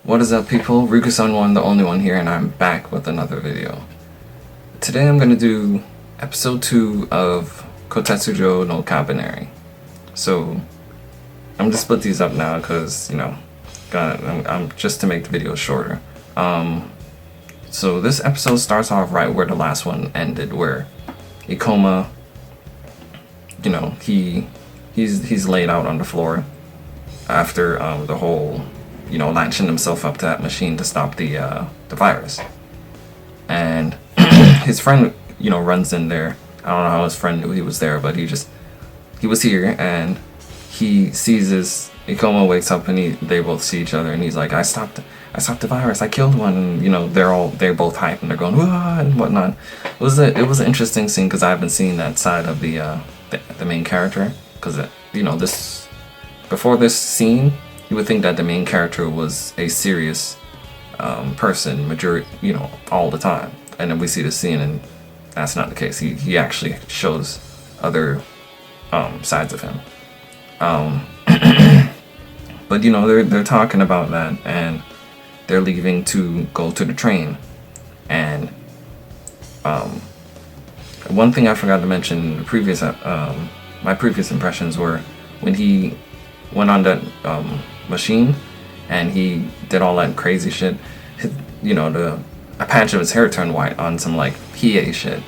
What is up, people? Riku-san one, the only one here, and I'm back with another video. Today I'm going to do episode 2 of Koutetsujou no Kabaneri. So I'm going to split these up now because, I'm just to make the video shorter. So this episode starts off right where the last one ended, where Ikoma, he's laid out on the floor after the whole, latching himself up to that machine to stop the virus. And his friend, runs in there. I don't know how his friend knew he was there, but he was here, and he sees his Ikoma wakes up, and they both see each other, and he's like, I stopped the virus, I killed one, and they're both hyped, and they're going wah and whatnot. It was an interesting scene because I haven't seen that side of the main character, because before this scene you would think that the main character was a serious person all the time, and then we see the scene and that's not the case. He actually shows other sides of him. But they're talking about that, and they're leaving to go to the train. And one thing I forgot to mention in the previous my previous impressions were when he went on that machine and he did all that crazy shit. A patch of his hair turned white on some like PA shit.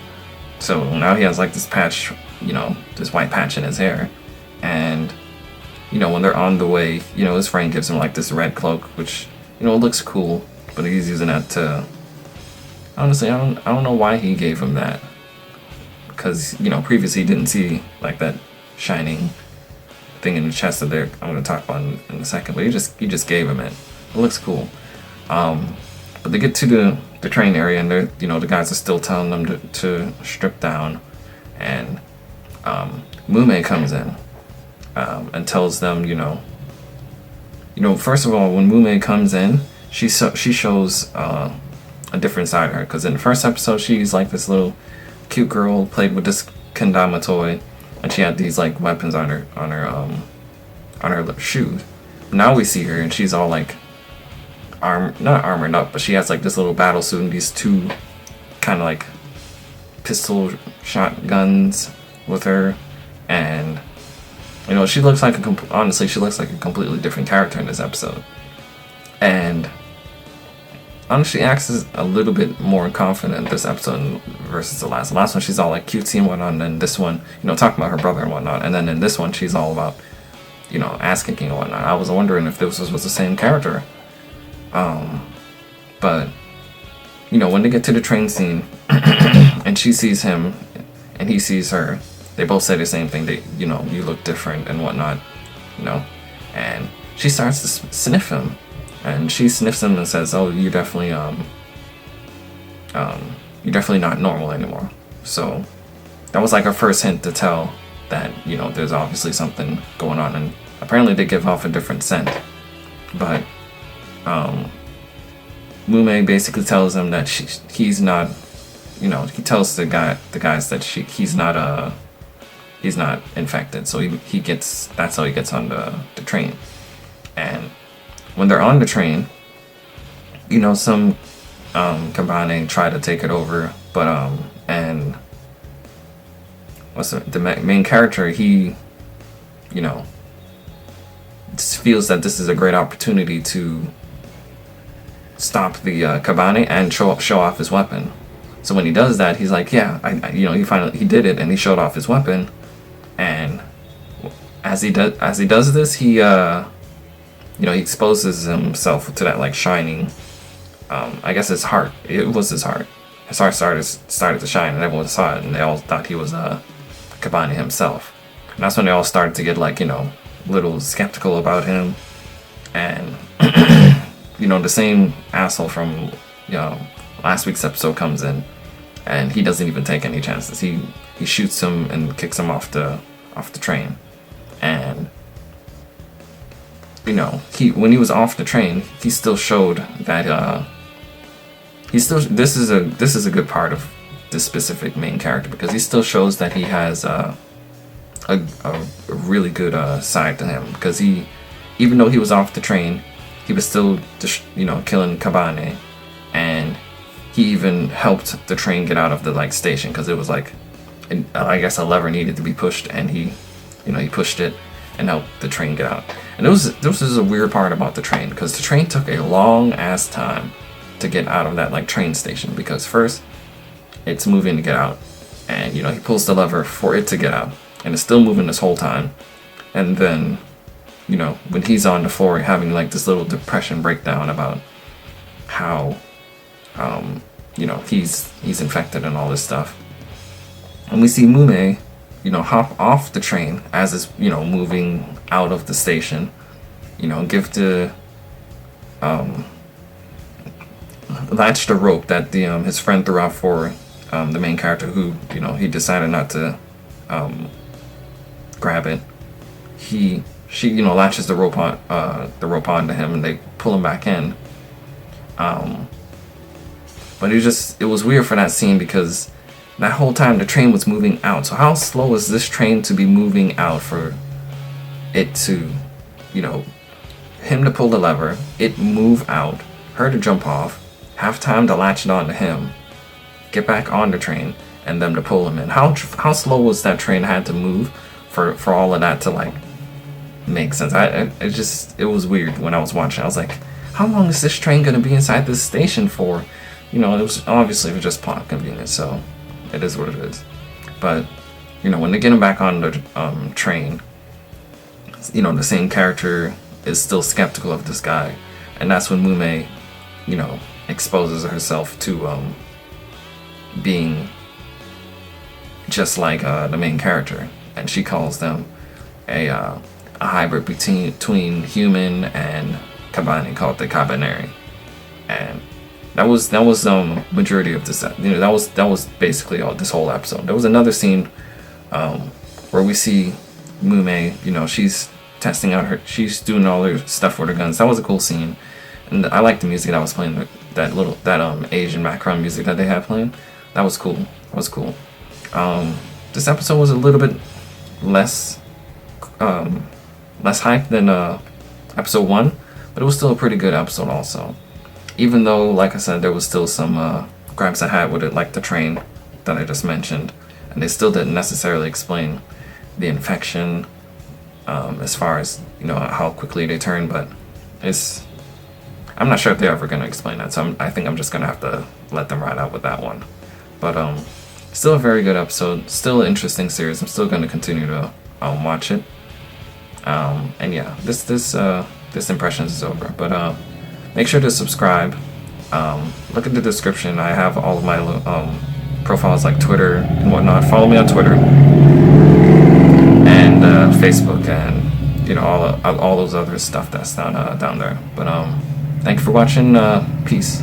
So now he has like this patch, this white patch in his hair. And when they're on the way, his friend gives him like this red cloak, which looks cool, but he's using that to, honestly, I don't know why he gave him that, because previously he didn't see like that shining thing in the chest that I'm going to talk about in a second, but he just gave him it. It looks cool. But they get to the train area, and they're the guys are still telling them to strip down, and Mume comes in and tells them, first of all, when Mume comes in, she shows a different side of her, because in the first episode she's like this little cute girl, played with this kendama toy, and she had these like weapons on her shoes. Now we see her and she's all like not armored up, but she has like this little battle suit and these two kind of like pistol shotguns with her, and she looks like honestly she looks like a completely different character in this episode. And honestly, acts is a little bit more confident this episode versus the last. The last one she's all like cutesy and whatnot, and then this one, talking about her brother and whatnot, and then in this one she's all about, ass kicking and whatnot. I was wondering if this was the same character. But when they get to the train scene and she sees him and he sees her, they both say the same thing. You look different and whatnot, and she starts to sniff him. And she sniffs him and says, "Oh, you're definitely not normal anymore." So that was like her first hint to tell that there's obviously something going on. And apparently they give off a different scent. But Mume basically tells him that he's not. He tells the guys that he's not infected. So that's how he gets on the train. And when they're on the train, some Kabaneri try to take it over, but and the main character, he feels that this is a great opportunity to stop the Kabaneri and show off his weapon. So when he does that, he's like, yeah, he did it, and he showed off his weapon. And as he does this, he he exposes himself to that like shining, I guess his heart. It was his heart. His heart started to shine, and everyone saw it, and they all thought he was Kabaneri himself. And that's when they all started to get like a little skeptical about him. And the same asshole from last week's episode comes in, and he doesn't even take any chances. He shoots him and kicks him off the train. And when he was off the train, he still showed that this is a good part of this specific main character, because he still shows that he has a really good side to him, because even though he was off the train, he was still killing Kabaneri, and he even helped the train get out of the like station because it was like, I guess a lever needed to be pushed, and he pushed it and helped the train get out. And this was a weird part about the train, because the train took a long ass time to get out of that like train station, because first it's moving to get out, and he pulls the lever for it to get out, and it's still moving this whole time. And then when he's on the floor having like this little depression breakdown about how he's infected and all this stuff, and we see Mume hop off the train as it's moving out of the station, give the latch the rope that his friend threw out for the main character, who he decided not to grab it. She latches the rope onto him, and they pull him back in. But it was weird for that scene, because that whole time the train was moving out. So how slow is this train to be moving out for it to, him to pull the lever, it move out, her to jump off, have time to latch it onto him, get back on the train, and them to pull him in? How slow was that train had to move for all of that to like make sense? It was weird when I was watching. I was like, how long is this train gonna be inside this station for? It was obviously just plot convenience, so it is what it is. But when they get him back on the train, the same character is still skeptical of this guy, and that's when Mume exposes herself to being just like the main character, and she calls them a hybrid between human and Kabaneri, called the Kabaneri. And that was majority of this. That was basically all this whole episode. There was another scene where we see Mume. She's testing out she's doing all her stuff with her guns. That was a cool scene, and I liked the music that was playing. That Asian background music that they had playing. That was cool. This episode was a little bit less hype than episode 1, but it was still a pretty good episode also. Even though, like I said, there was still some gripes I had with it, like the train that I just mentioned, and they still didn't necessarily explain the infection as far as how quickly they turn. But I'm not sure if they're ever going to explain that, so I think I'm just going to have to let them ride out with that one. But still a very good episode, still an interesting series. I'm still going to continue to watch it. And yeah, this impressions is over. But make sure to subscribe. Look at the description. I have all of my profiles like Twitter and whatnot. Follow me on Twitter and Facebook, and all those other stuff that's down there. But thank you for watching. Peace.